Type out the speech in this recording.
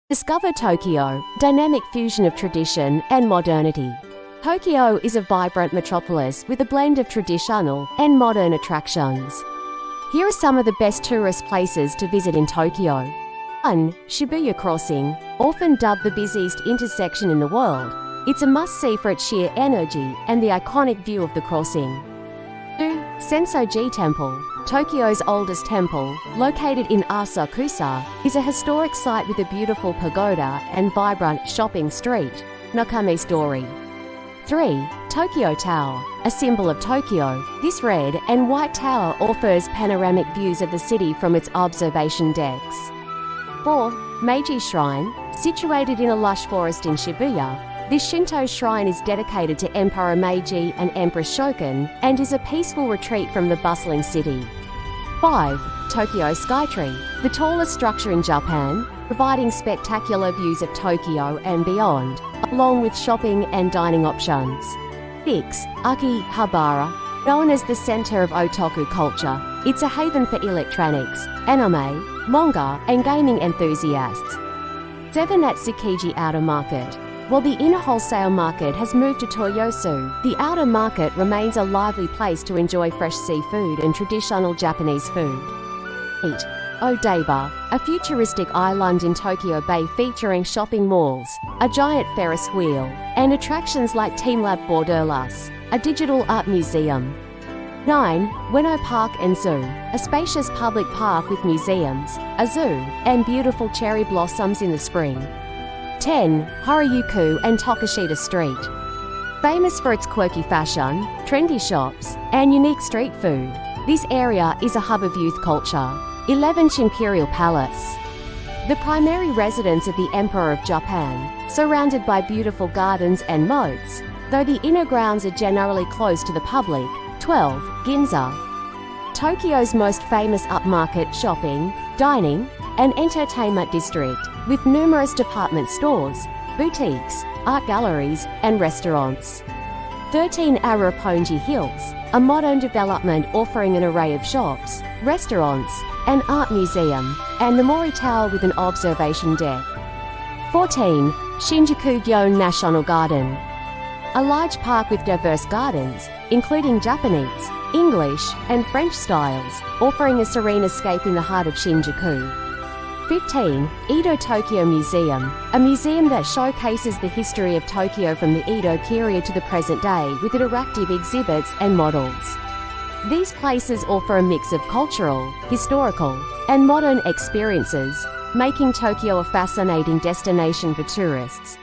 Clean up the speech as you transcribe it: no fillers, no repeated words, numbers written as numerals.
Discover Tokyo, dynamic fusion of tradition and modernity. Tokyo is a vibrant metropolis with a blend of traditional and modern attractions. Here are some of the best tourist places to visit in Tokyo. 1. Shibuya Crossing, often dubbed the busiest intersection in the world. It's a must-see for its sheer energy and the iconic view of the crossing. 2. Sensoji Temple, Tokyo's oldest temple, located in Asakusa, is a historic site with a beautiful pagoda and vibrant shopping street, Nakame Story. 3. Tokyo Tower, a symbol of Tokyo, this red and white tower offers panoramic views of the city from its observation decks. 4. Meiji Shrine, situated in a lush forest in Shibuya, this Shinto shrine is dedicated to Emperor Meiji and Empress Shoken and is a peaceful retreat from the bustling city. 5. Tokyo Skytree, the tallest structure in Japan, providing spectacular views of Tokyo and beyond, along with shopping and dining options. 6. Akihabara, known as the center of otaku culture, it's a haven for electronics, anime, manga, and gaming enthusiasts. 7. At Tsukiji Outer Market. While the inner wholesale market has moved to Toyosu, the outer market remains a lively place to enjoy fresh seafood and traditional Japanese food. 8. Odaiba, a futuristic island in Tokyo Bay featuring shopping malls, a giant Ferris wheel, and attractions like TeamLab Borderless, a digital art museum. 9. Ueno Park and Zoo, a spacious public park with museums, a zoo, and beautiful cherry blossoms in the spring. 10. Harajuku and Tokushita Street. Famous for its quirky fashion, trendy shops, and unique street food, this area is a hub of youth culture. 11. Imperial Palace. The primary residence of the Emperor of Japan, surrounded by beautiful gardens and moats, though the inner grounds are generally closed to the public. 12. Ginza. Tokyo's most famous upmarket shopping, dining, and entertainment district, with numerous department stores, boutiques, art galleries, and restaurants. 13. Arappongi Hills, a modern development offering an array of shops, restaurants, an art museum, and the Mori Tower with an observation deck. 14. Shinjuku-gyo National Garden, a large park with diverse gardens, including Japanese, English, and French styles, offering a serene escape in the heart of Shinjuku. 15. Edo Tokyo Museum, a museum that showcases the history of Tokyo from the Edo period to the present day with interactive exhibits and models. These places offer a mix of cultural, historical, and modern experiences, making Tokyo a fascinating destination for tourists.